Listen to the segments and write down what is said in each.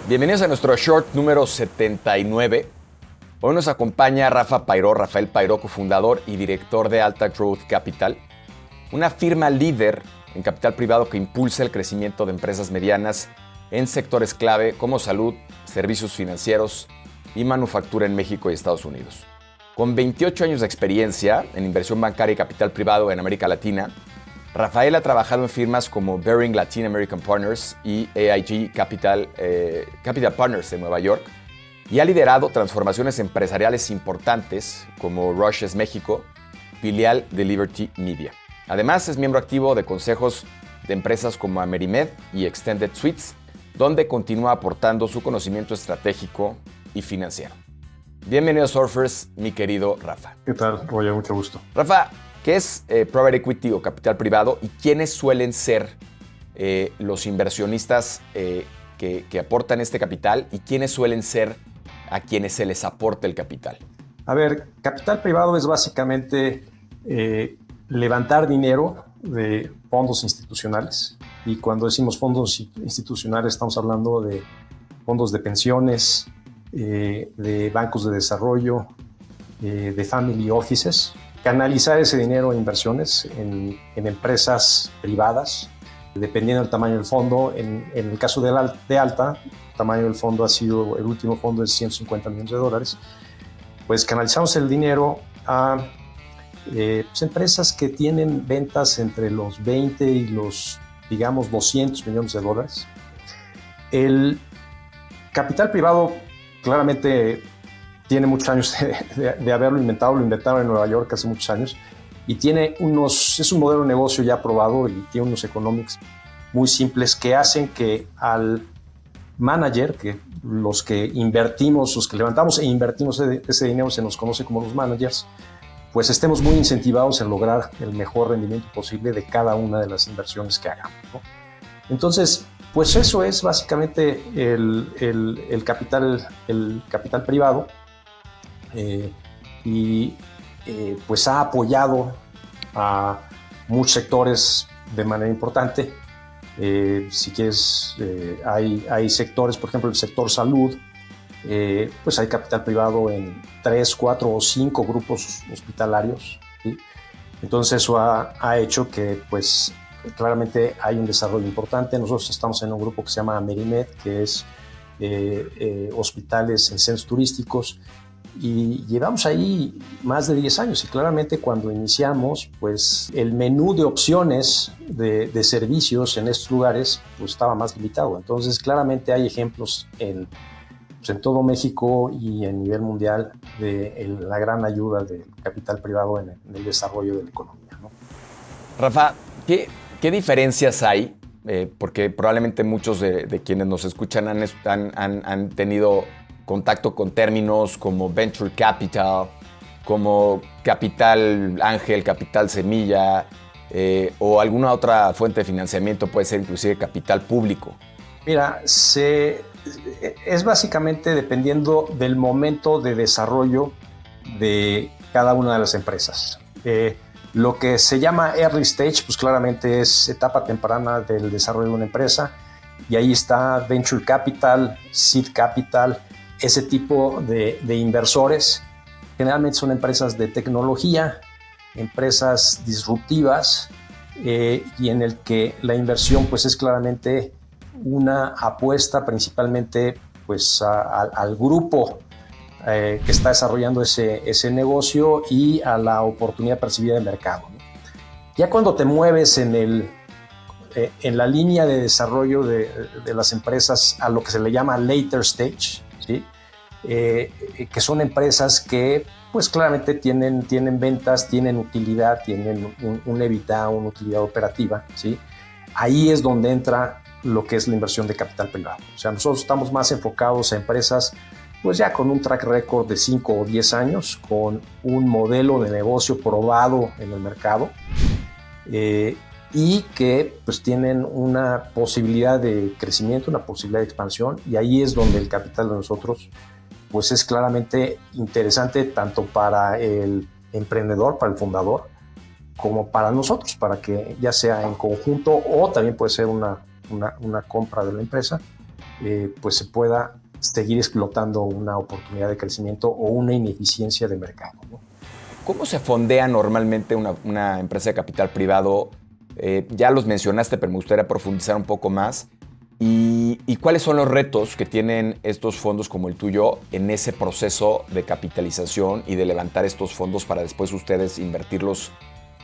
Bienvenidos a nuestro short número 79. Hoy nos acompaña Rafael Pairó, cofundador y director de Alta Growth Capital, una firma líder en capital privado que impulsa el crecimiento de empresas medianas en sectores clave como salud, servicios financieros y manufactura en México y Estados Unidos. Con 28 años de experiencia en inversión bancaria y capital privado en América Latina, Rafael ha trabajado en firmas como Baring Latin American Partners y AIG Capital Partners de Nueva York y ha liderado transformaciones empresariales importantes como Rushes México, filial de Liberty Media. Además, es miembro activo de consejos de empresas como Amerimed y Extended Suites, donde continúa aportando su conocimiento estratégico y financiero. Bienvenidos, Surfers, mi querido Rafa. ¿Qué tal, Roger? Mucho gusto. Rafa, ¿qué es Private Equity o capital privado y quiénes suelen ser los inversionistas que aportan este capital y quiénes suelen ser a quienes se les aporta el capital? A ver, capital privado es básicamente levantar dinero de fondos institucionales. Y cuando decimos fondos institucionales estamos hablando de fondos de pensiones, de bancos de desarrollo, de family offices. Canalizar ese dinero en inversiones en empresas privadas, dependiendo del tamaño del fondo. En el caso de Alta, el tamaño del fondo el último fondo es $150 millones. Pues canalizamos el dinero a pues empresas que tienen ventas entre los 20 y los, digamos, $200 millones. El capital privado claramente tiene muchos años de haberlo inventado, lo inventaron en Nueva York hace muchos años y es un modelo de negocio ya probado y tiene unos economics muy simples que hacen que al manager, que los que invertimos, los que levantamos e invertimos ese dinero, se nos conoce como los managers, pues estemos muy incentivados en lograr el mejor rendimiento posible de cada una de las inversiones que hagamos, ¿no? Entonces, pues eso es básicamente el capital privado. Pues ha apoyado a muchos sectores de manera importante. Si quieres, hay sectores, por ejemplo, el sector salud, pues hay capital privado en 3, 4 o 5 grupos hospitalarios, ¿sí? Entonces eso ha hecho que pues claramente hay un desarrollo importante. Nosotros estamos en un grupo que se llama Amerimed, que es hospitales en centros turísticos, y llevamos ahí más de 10 años y claramente cuando iniciamos pues el menú de opciones de servicios en estos lugares pues estaba más limitado. Entonces claramente hay ejemplos en todo México y a nivel mundial de la gran ayuda del capital privado en el desarrollo de la economía, ¿no? Rafa, ¿qué diferencias hay? Porque probablemente muchos de quienes nos escuchan han tenido contacto con términos como venture capital, como capital ángel, capital semilla, o alguna otra fuente de financiamiento, puede ser inclusive capital público. Mira, es básicamente dependiendo del momento de desarrollo de cada una de las empresas. Lo que se llama early stage, pues claramente es etapa temprana del desarrollo de una empresa, y ahí está venture capital, seed capital, ese tipo de inversores. Generalmente son empresas de tecnología, empresas disruptivas, y en el que la inversión pues es claramente una apuesta principalmente pues al grupo que está desarrollando ese negocio y a la oportunidad percibida de mercado, ¿no? Ya cuando te mueves en la línea de desarrollo de las empresas a lo que se le llama later stage, ¿sí? Que son empresas que pues claramente tienen ventas, tienen utilidad, tienen un EBITDA, una utilidad operativa, ¿sí? Ahí es donde entra lo que es la inversión de capital privado. O sea, nosotros estamos más enfocados a empresas pues ya con un track record de 5 o 10 años, con un modelo de negocio probado en el mercado, y que pues tienen una posibilidad de crecimiento, una posibilidad de expansión, y ahí es donde el capital de nosotros pues es claramente interesante tanto para el emprendedor, para el fundador, como para nosotros, para que ya sea en conjunto o también puede ser una compra de la empresa, pues se pueda seguir explotando una oportunidad de crecimiento o una ineficiencia de mercado, ¿no? ¿Cómo se fondea normalmente una empresa de capital privado? Ya los mencionaste, pero me gustaría profundizar un poco más. ¿Y cuáles son los retos que tienen estos fondos como el tuyo en ese proceso de capitalización y de levantar estos fondos para después ustedes invertirlos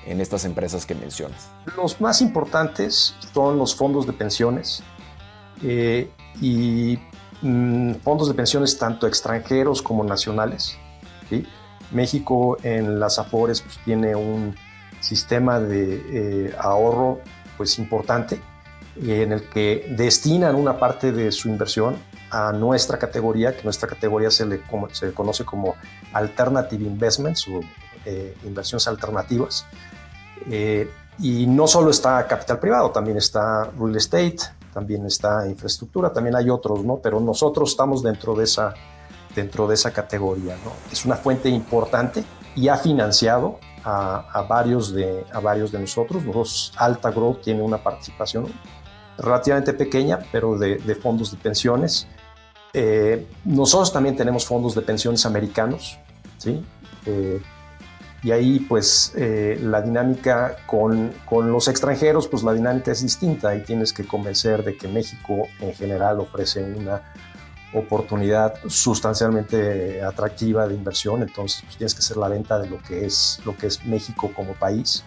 en estas empresas que mencionas? Los más importantes son los fondos de pensiones y fondos de pensiones tanto extranjeros como nacionales, ¿sí? México en las Afores pues, tiene un sistema de ahorro pues, importante en el que destinan una parte de su inversión a nuestra categoría, que nuestra categoría se le conoce como Alternative Investments o inversiones alternativas. Y no solo está capital privado, también está real estate, también está infraestructura, también hay otros, ¿no? Pero nosotros estamos dentro de esa categoría, ¿no? Es una fuente importante y ha financiado a varios de nosotros. Alta Growth tiene una participación relativamente pequeña, pero de fondos de pensiones. Nosotros también tenemos fondos de pensiones americanos, ¿sí? Y ahí pues la dinámica con los extranjeros, pues la dinámica es distinta y tienes que convencer de que México en general ofrece una oportunidad sustancialmente atractiva de inversión, entonces pues, tienes que hacer la venta de lo que es México como país.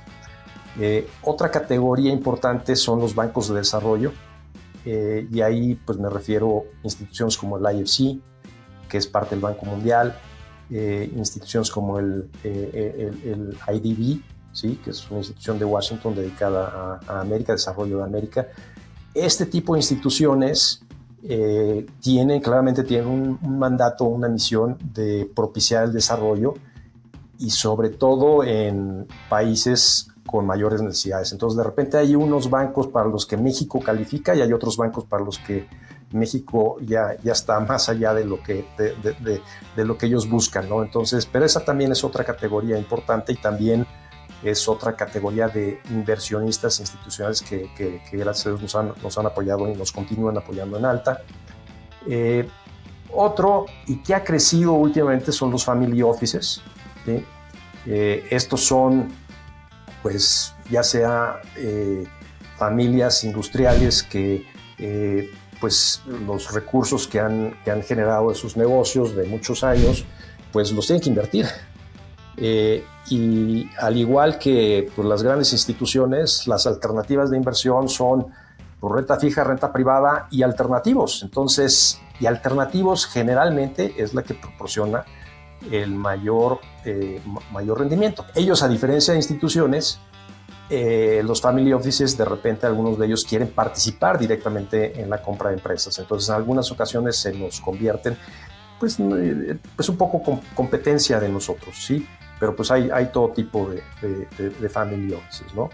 Otra categoría importante son los bancos de desarrollo y ahí pues me refiero a instituciones como el IFC, que es parte del Banco Mundial, instituciones como el IDB, ¿sí? Que es una institución de Washington dedicada a América, desarrollo de América. Este tipo de instituciones claramente tienen un mandato, una misión de propiciar el desarrollo y sobre todo en países con mayores necesidades. Entonces, de repente hay unos bancos para los que México califica y hay otros bancos para los que México ya está más allá de lo que ellos buscan, ¿no? Entonces, pero esa también es otra categoría importante y también es otra categoría de inversionistas institucionales que gracias a Dios nos han apoyado y nos continúan apoyando en Alta. Otro, y que ha crecido últimamente, son los family offices, ¿sí? Estos son, pues, ya sea familias industriales que pues los recursos que han generado de sus negocios de muchos años, pues los tienen que invertir. Y al igual que pues, las grandes instituciones, las alternativas de inversión son por renta fija, renta privada y alternativos. Entonces, y alternativos generalmente es la que proporciona el mayor rendimiento. Ellos, a diferencia de instituciones, los family offices, de repente algunos de ellos quieren participar directamente en la compra de empresas. Entonces, en algunas ocasiones se nos convierten, pues un poco competencia de nosotros, ¿sí? Pero pues hay todo tipo de family offices, ¿no?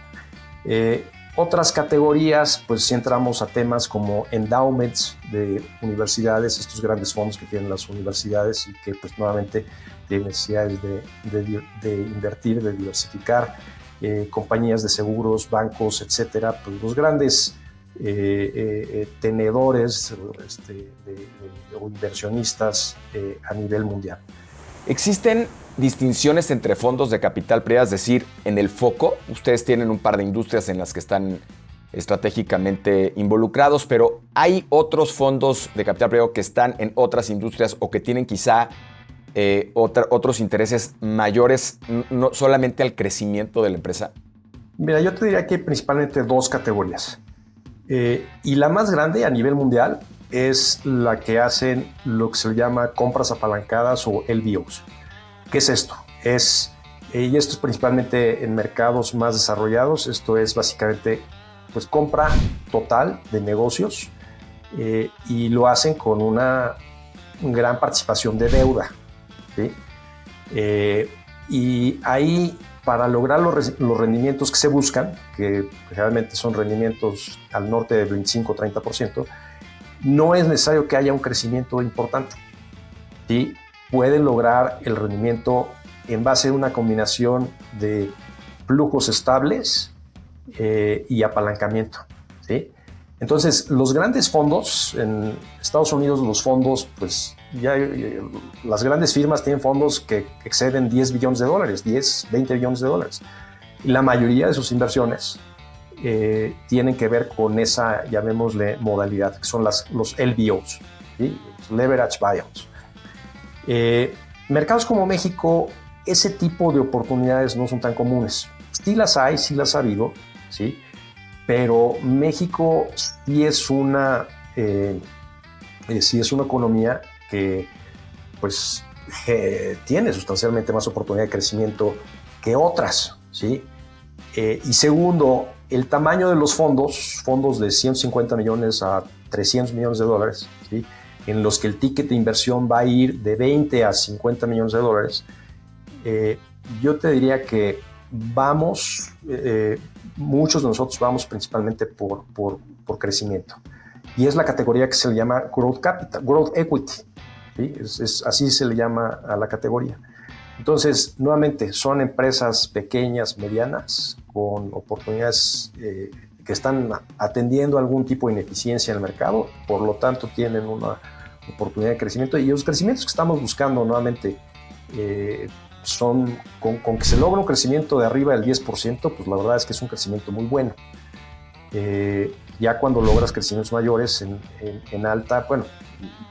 Otras categorías, pues si entramos a temas como endowments de universidades, estos grandes fondos que tienen las universidades y que pues nuevamente tienen necesidades de invertir, de diversificar, compañías de seguros, bancos, etcétera, pues los grandes tenedores o inversionistas a nivel mundial. ¿Existen distinciones entre fondos de capital privado? Es decir, en el foco, ustedes tienen un par de industrias en las que están estratégicamente involucrados, pero ¿hay otros fondos de capital privado que están en otras industrias o que tienen quizá otros intereses mayores, no solamente al crecimiento de la empresa? Mira, yo te diría que hay principalmente dos categorías. Y la más grande a nivel mundial es la que hacen lo que se llama compras apalancadas o LBOs. ¿Qué es esto? Y esto es principalmente en mercados más desarrollados. Esto es básicamente pues, compra total de negocios y lo hacen con una gran participación de deuda, ¿sí? Y ahí, para lograr los rendimientos que se buscan, que generalmente son rendimientos al norte del 25-30%, no es necesario que haya un crecimiento importante. ¿Sí? Pueden lograr el rendimiento en base a una combinación de flujos estables y apalancamiento, ¿sí? Entonces, los grandes fondos, en Estados Unidos los fondos, pues ya las grandes firmas tienen fondos que exceden 10 billones de dólares, 10, 20 billones de dólares. Y la mayoría de sus inversiones tienen que ver con esa, llamémosle, modalidad, que son los LBOs, ¿sí? Leverage Buyouts. Mercados como México, ese tipo de oportunidades no son tan comunes. Sí las hay, sí las ha habido, ¿sí? Pero México sí es una economía que pues, tiene sustancialmente más oportunidad de crecimiento que otras, ¿sí? Y segundo, el tamaño de los fondos de 150 millones a 300 millones de dólares, ¿sí? En los que el ticket de inversión va a ir de 20 a 50 millones de dólares, yo te diría que muchos de nosotros vamos principalmente por crecimiento. Y es la categoría que se le llama Growth Capital, Growth Equity, ¿sí? Así se le llama a la categoría. Entonces, nuevamente, son empresas pequeñas, medianas, con oportunidades que están atendiendo algún tipo de ineficiencia en el mercado, por lo tanto tienen una oportunidad de crecimiento. Y los crecimientos que estamos buscando, nuevamente, son con que se logra un crecimiento de arriba del 10%, pues la verdad es que es un crecimiento muy bueno. Ya cuando logras crecimientos mayores en alta, bueno,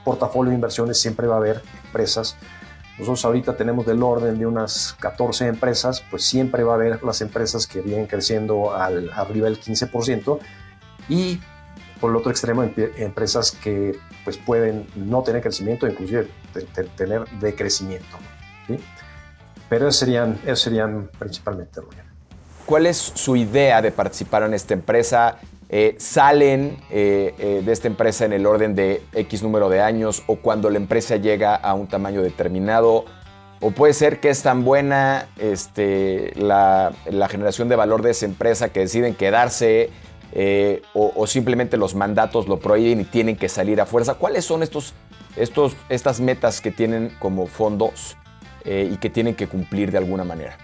portafolio de inversiones siempre va a haber empresas. Nosotros ahorita tenemos del orden de unas 14 empresas, pues siempre va a haber las empresas que vienen creciendo arriba del 15%, y por el otro extremo empresas que pues pueden no tener crecimiento, inclusive tener decrecimiento, ¿sí? Pero esos serían principalmente, Roger. ¿Cuál es su idea de participar en esta empresa? ¿Salen de esta empresa en el orden de X número de años o cuando la empresa llega a un tamaño determinado? ¿O puede ser que es tan buena la generación de valor de esa empresa que deciden quedarse o simplemente los mandatos lo prohíben y tienen que salir a fuerza? ¿Cuáles son estas metas que tienen como fondos y que tienen que cumplir de alguna manera?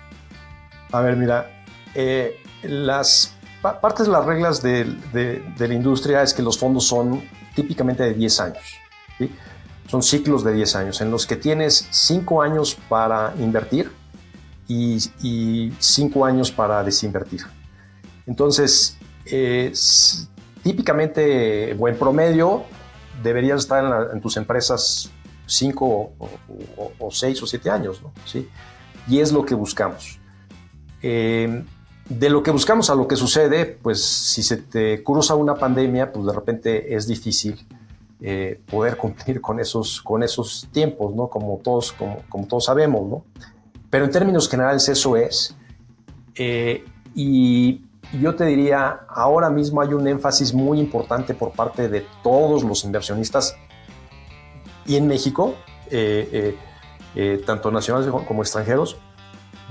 A ver, mira, partes de las reglas de la industria es que los fondos son típicamente de 10 años, ¿sí? Son ciclos de 10 años en los que tienes 5 años para invertir y 5 años para desinvertir. Entonces, típicamente o en promedio deberías estar en tus empresas 5 o 6 o 7 años, ¿no? ¿Sí? Y es lo que buscamos. De lo que buscamos a lo que sucede, pues si se te cruza una pandemia, pues de repente es difícil poder cumplir con esos tiempos, ¿no? Como todos sabemos, ¿no? Pero en términos generales eso es. Y yo te diría, ahora mismo hay un énfasis muy importante por parte de todos los inversionistas y en México, tanto nacionales como extranjeros,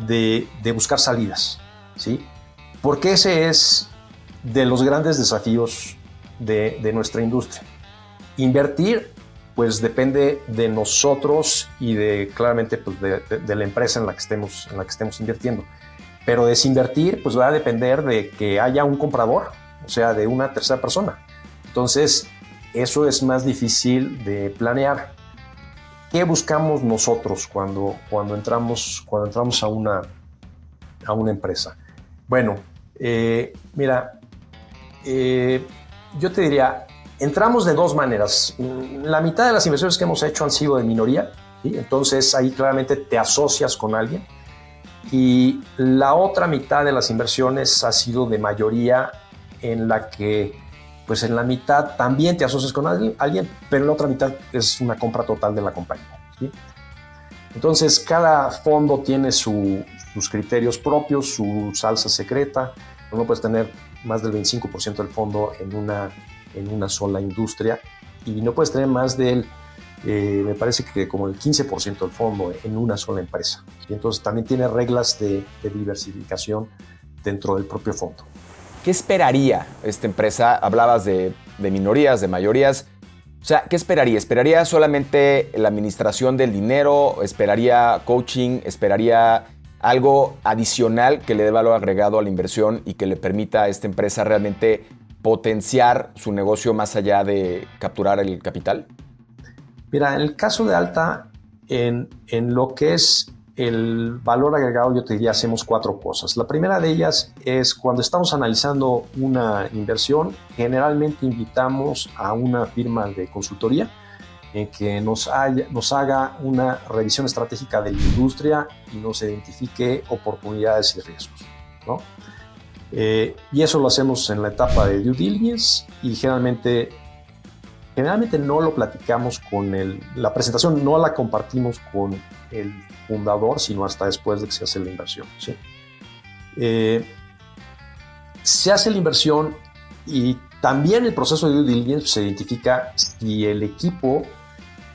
de buscar salidas, ¿sí? Porque ese es de los grandes desafíos de nuestra industria. Invertir, pues depende de nosotros y claramente pues, de la empresa en la que estemos invirtiendo. Pero desinvertir, pues va a depender de que haya un comprador, o sea, de una tercera persona. Entonces, eso es más difícil de planear. ¿Qué buscamos nosotros cuando entramos a una empresa? Bueno, mira, yo te diría, entramos de dos maneras. La mitad de las inversiones que hemos hecho han sido de minoría, ¿sí? Entonces ahí claramente te asocias con alguien. Y la otra mitad de las inversiones ha sido de mayoría, en la que pues en la mitad también te asocias con alguien, pero en la otra mitad es una compra total de la compañía, ¿sí? Entonces cada fondo tiene sus criterios propios, su salsa secreta. No puedes tener más del 25% del fondo en una sola industria y no puedes tener más del, me parece que como el 15% del fondo en una sola empresa. Y entonces también tiene reglas de diversificación dentro del propio fondo. ¿Qué esperaría esta empresa? Hablabas de minorías, de mayorías. O sea, ¿qué esperaría? ¿Esperaría solamente la administración del dinero? ¿Esperaría coaching? ¿Esperaría algo adicional que le dé valor agregado a la inversión y que le permita a esta empresa realmente potenciar su negocio más allá de capturar el capital? Mira, en el caso de Alta, en lo que es el valor agregado, yo te diría, hacemos 4 cosas. La primera de ellas es cuando estamos analizando una inversión, generalmente invitamos a una firma de consultoría en que nos haga una revisión estratégica de la industria y nos identifique oportunidades y riesgos, ¿no? Y eso lo hacemos en la etapa de due diligence y generalmente no lo platicamos la presentación no la compartimos con el fundador, sino hasta después de que se hace la inversión, ¿sí? Se hace la inversión y también el proceso de due diligence se identifica si el equipo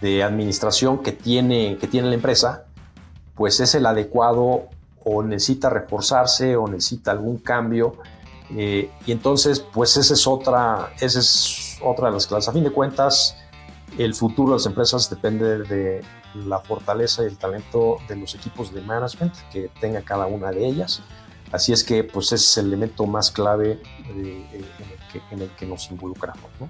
de administración que tiene la empresa pues es el adecuado o necesita reforzarse o necesita algún cambio. Y entonces, pues esa es otra de las clases. A fin de cuentas, el futuro de las empresas depende de la fortaleza y el talento de los equipos de management que tenga cada una de ellas. Así es que, pues ese es el elemento más clave en el que nos involucramos, ¿no?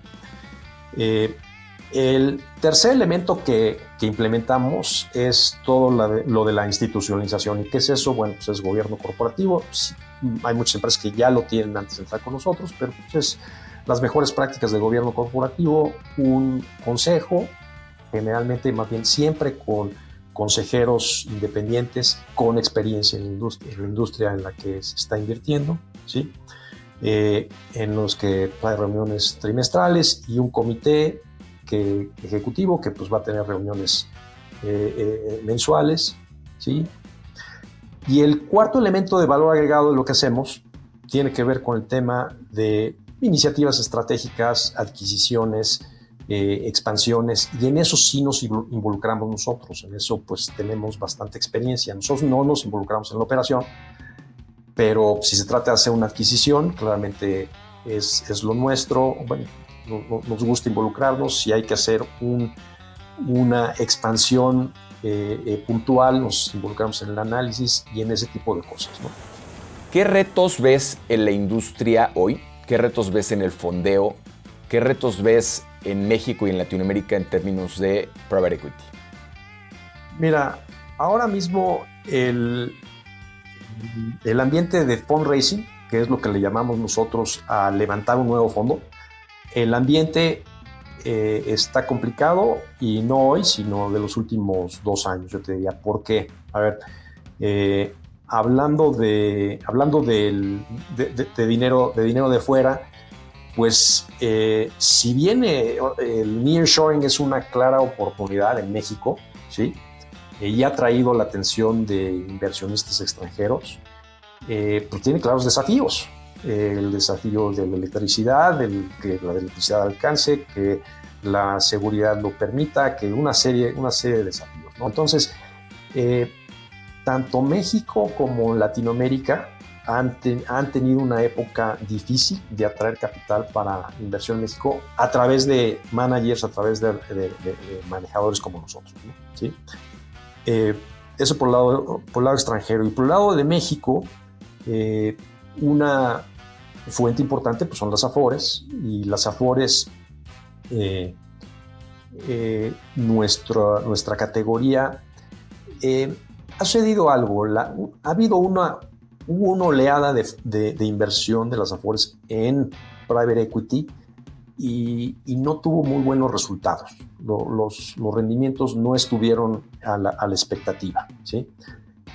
El tercer elemento que implementamos es todo lo de la institucionalización. ¿Y qué es eso? Bueno, pues es gobierno corporativo. Sí, hay muchas empresas que ya lo tienen antes de entrar con nosotros, pero pues es las mejores prácticas de gobierno corporativo, un consejo, generalmente, más bien siempre con consejeros independientes con experiencia en la industria en la que se está invirtiendo, ¿sí? En los que hay reuniones trimestrales y un comité ejecutivo que pues va a tener reuniones mensuales, ¿sí? Y el cuarto elemento de valor agregado de lo que hacemos tiene que ver con el tema de iniciativas estratégicas, adquisiciones, expansiones, y en eso sí nos involucramos nosotros. En eso pues tenemos bastante experiencia. Nosotros no nos involucramos en la operación, pero si se trata de hacer una adquisición, claramente es lo nuestro. Bueno, nos gusta involucrarnos. Si hay que hacer una expansión puntual, nos involucramos en el análisis y en ese tipo de cosas, ¿no? ¿Qué retos ves en la industria hoy? ¿Qué retos ves en el fondeo? ¿Qué retos ves en México y en Latinoamérica en términos de private equity? Mira, ahora mismo el ambiente de fundraising, que es lo que le llamamos nosotros a levantar un nuevo fondo, el ambiente está complicado, y no hoy, sino de los últimos 2 años, yo te diría. ¿Por qué? A ver, hablando de dinero de fuera, pues si bien el nearshoring es una clara oportunidad en México, ¿sí? Y ha traído la atención de inversionistas extranjeros, pues tiene claros desafíos. El desafío de la electricidad, que la electricidad alcance, que la seguridad lo permita, que una serie de desafíos, ¿no? Entonces, tanto México como Latinoamérica han tenido una época difícil de atraer capital para inversión en México a través de managers, a través de manejadores como nosotros, ¿no? ¿Sí? Eso por el lado extranjero. Y por el lado de México, una fuente importante pues son las Afores, y las Afores, nuestra categoría, ha sucedido algo. Hubo una oleada de inversión de las Afores en private equity y no tuvo muy buenos resultados. Los rendimientos no estuvieron a la expectativa, ¿sí?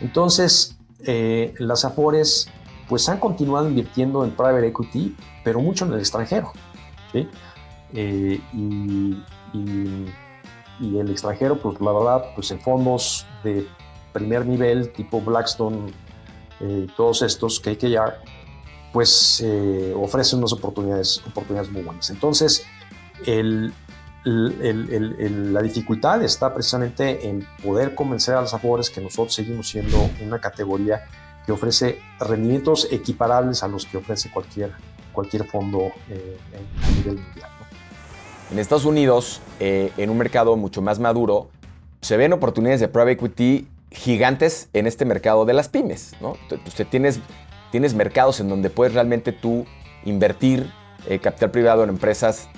Entonces, las Afores pues han continuado invirtiendo en private equity, pero mucho en el extranjero, ¿sí? Y el extranjero, pues la verdad, pues en fondos de primer nivel, tipo Blackstone, todos estos, KKR, pues ofrecen unas oportunidades muy buenas. Entonces, la dificultad está precisamente en poder convencer a las Afores que nosotros seguimos siendo una categoría que ofrece rendimientos equiparables a los que ofrece cualquier fondo a nivel mundial, ¿no? En Estados Unidos, en un mercado mucho más maduro, se ven oportunidades de private equity gigantes en este mercado de las pymes, ¿no? Tienes mercados en donde puedes realmente tú invertir capital privado en empresas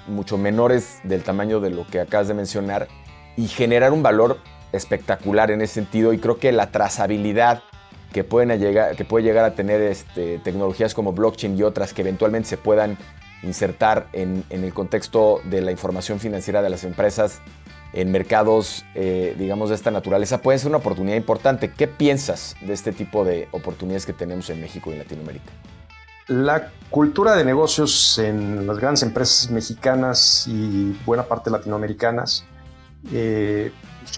mucho menores del tamaño de lo que acabas de mencionar y generar un valor espectacular en ese sentido. Y creo que la trazabilidad que puede llegar a tener tecnologías como blockchain y otras que eventualmente se puedan insertar en el contexto de la información financiera de las empresas en mercados, digamos, de esta naturaleza, puede ser una oportunidad importante. ¿Qué piensas de este tipo de oportunidades que tenemos en México y en Latinoamérica? La cultura de negocios en las grandes empresas mexicanas y buena parte latinoamericanas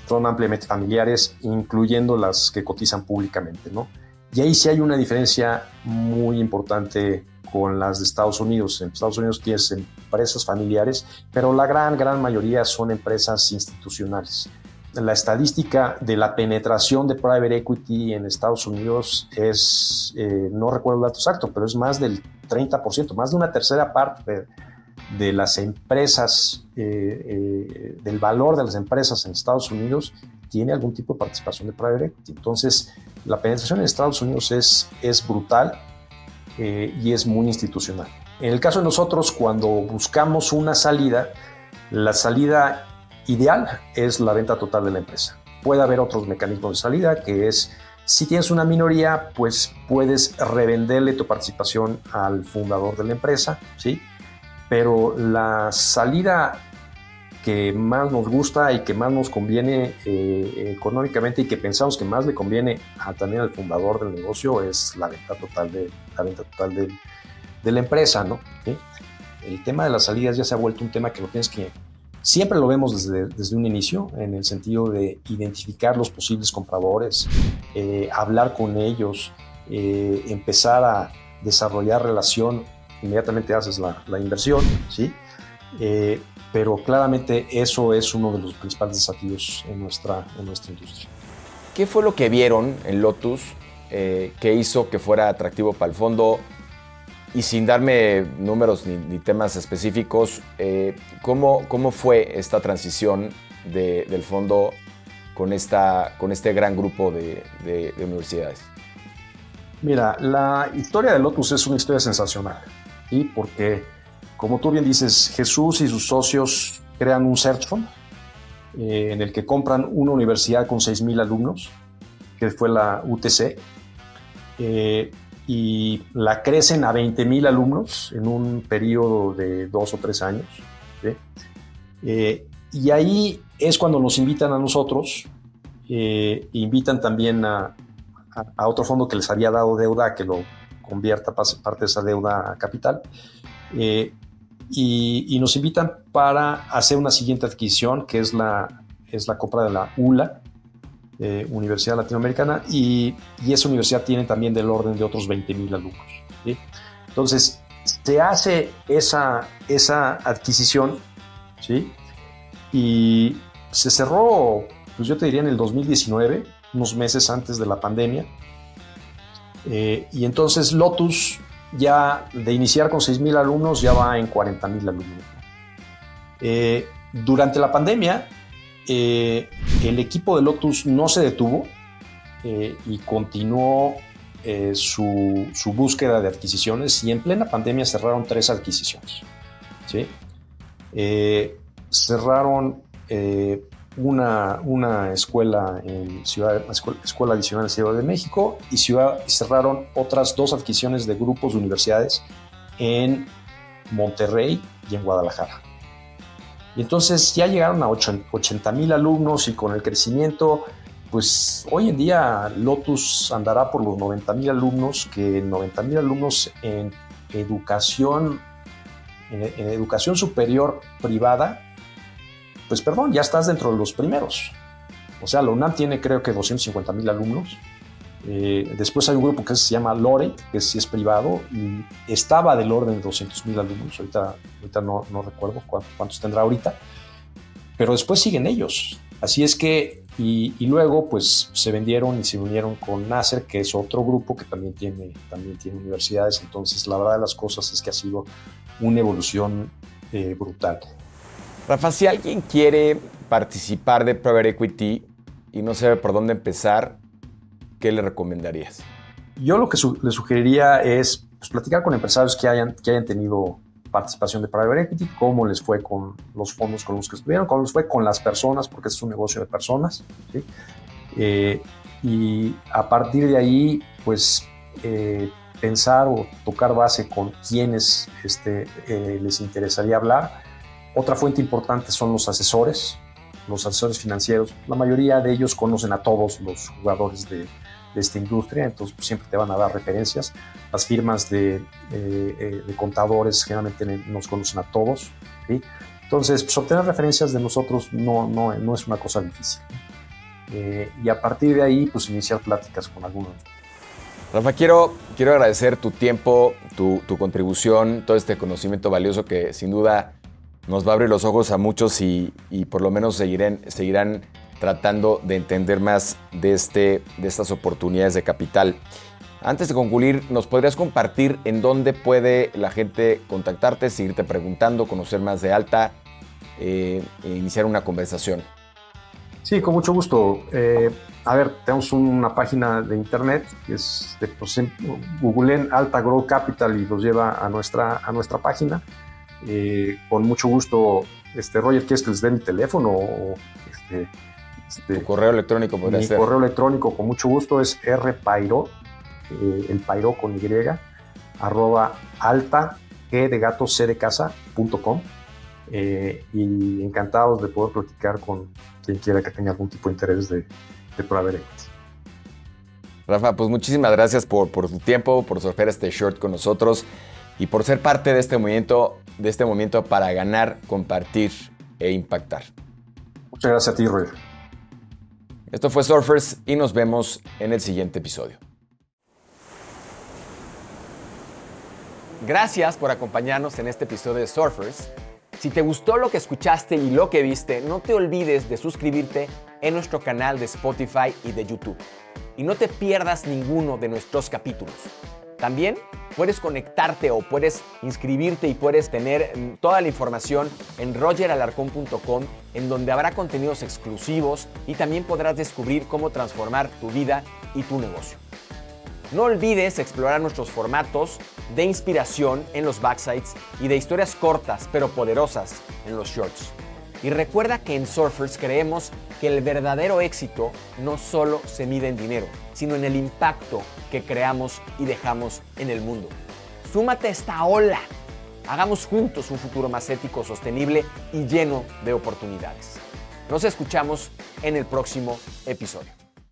son ampliamente familiares, incluyendo las que cotizan públicamente, ¿no? Y ahí sí hay una diferencia muy importante con las de Estados Unidos. En Estados Unidos tienes empresas familiares, pero la gran mayoría son empresas institucionales. La estadística de la penetración de private equity en Estados Unidos es, no recuerdo el dato exacto, pero es más del 30%, más de una tercera parte de las empresas, del valor de las empresas en Estados Unidos tiene algún tipo de participación de private equity. Entonces, la penetración en Estados Unidos es brutal y es muy institucional. En el caso de nosotros, cuando buscamos una salida, la salida ideal es la venta total de la empresa. Puede haber otros mecanismos de salida, que es, si tienes una minoría, pues puedes revenderle tu participación al fundador de la empresa, ¿sí? Pero la salida que más nos gusta y que más nos conviene económicamente y que pensamos que más le conviene también al fundador del negocio es la venta total de la empresa, ¿no? ¿Sí? El tema de las salidas ya se ha vuelto un tema que lo tienes que... Siempre lo vemos desde un inicio, en el sentido de identificar los posibles compradores, hablar con ellos, empezar a desarrollar relación, inmediatamente haces la inversión, ¿sí? Pero claramente eso es uno de los principales desafíos en nuestra industria. ¿Qué fue lo que vieron en Lotus que hizo que fuera atractivo para el fondo? Y sin darme números ni temas específicos, ¿cómo fue esta transición del fondo con este gran grupo de universidades? Mira, la historia de Lotus es una historia sensacional, ¿sí? Porque, como tú bien dices, Jesús y sus socios crean un search fund en el que compran una universidad con 6,000 alumnos, que fue la UTC, y la crecen a 20,000 alumnos en un periodo de 2 o 3 años, ¿sí? Y ahí es cuando nos invitan a nosotros, invitan también a otro fondo que les había dado deuda, que lo convierta parte de esa deuda a capital, y nos invitan para hacer una siguiente adquisición, que es la compra de la ULA, Universidad Latinoamericana, y esa universidad tiene también del orden de otros 20,000 alumnos, ¿sí? Entonces, se hace esa adquisición, ¿sí? Y se cerró, pues yo te diría en el 2019, unos meses antes de la pandemia, y entonces Lotus, ya de iniciar con 6,000 alumnos, ya va en 40,000 alumnos. Durante la pandemia, el equipo de Lotus no se detuvo y continuó su búsqueda de adquisiciones, y en plena pandemia cerraron 3 adquisiciones, ¿sí? Cerraron una escuela en escuela adicional en Ciudad de México, y cerraron otras 2 adquisiciones de grupos de universidades en Monterrey y en Guadalajara. Y entonces ya llegaron a 80,000 alumnos, y con el crecimiento, pues hoy en día Lotus andará por los 90,000 alumnos, que 90,000 alumnos en educación superior privada, pues perdón, ya estás dentro de los primeros. O sea, la UNAM tiene, creo que 250,000 alumnos. Después hay un grupo que se llama Lore, que sí es privado, y estaba del orden de 200,000 alumnos. Ahorita no recuerdo cuántos tendrá ahorita, pero después siguen ellos. Así es que, y luego pues se vendieron y se unieron con Nasser, que es otro grupo que también tiene universidades. Entonces, la verdad de las cosas es que ha sido una evolución brutal. Rafa, si alguien quiere participar de Private Equity y no sabe por dónde empezar, ¿qué le recomendarías? Yo lo que le sugeriría es, pues, platicar con empresarios que hayan tenido participación de private equity, cómo les fue con los fondos con los que estuvieron, cómo les fue con las personas, porque es un negocio de personas, ¿sí? Y a partir de ahí, pues, pensar o tocar base con quienes les interesaría hablar. Otra fuente importante son los asesores financieros. La mayoría de ellos conocen a todos los jugadores de esta industria, entonces pues, siempre te van a dar referencias. Las firmas de contadores generalmente nos conocen a todos, ¿sí? Entonces, pues, obtener referencias de nosotros no es una cosa difícil. Y a partir de ahí, pues iniciar pláticas con algunos. Rafa, quiero agradecer tu tiempo, tu contribución, todo este conocimiento valioso que sin duda nos va a abrir los ojos a muchos y por lo menos seguirán tratando de entender más de estas oportunidades de capital. Antes de concluir, ¿nos podrías compartir en dónde puede la gente contactarte, seguirte preguntando, conocer más de Alta, e iniciar una conversación? Sí, con mucho gusto. A ver, tenemos una página de internet que es googleen Alta Growth Capital y los lleva a nuestra página. Con mucho gusto, Roger, ¿quieres que les dé mi teléfono? Tu correo electrónico podría ser. Mi correo electrónico, con mucho gusto, es rpairo, el pairo con y, @alta, g de gato, c de casa.com. Y encantados de poder platicar con quien quiera que tenga algún tipo de interés de private equity. Rafa, pues muchísimas gracias por tu tiempo, por surfear este short con nosotros y por ser parte de este movimiento para ganar, compartir e impactar. Muchas gracias a ti, Roger. Esto fue Surfers y nos vemos en el siguiente episodio. Gracias por acompañarnos en este episodio de Surfers. Si te gustó lo que escuchaste y lo que viste, no te olvides de suscribirte en nuestro canal de Spotify y de YouTube. Y no te pierdas ninguno de nuestros capítulos. También puedes conectarte o puedes inscribirte y puedes tener toda la información en rogeralarcon.com, en donde habrá contenidos exclusivos y también podrás descubrir cómo transformar tu vida y tu negocio. No olvides explorar nuestros formatos de inspiración en los backsides y de historias cortas pero poderosas en los shorts. Y recuerda que en Surfers creemos que el verdadero éxito no solo se mide en dinero, sino en el impacto que creamos y dejamos en el mundo. Súmate a esta ola. Hagamos juntos un futuro más ético, sostenible y lleno de oportunidades. Nos escuchamos en el próximo episodio.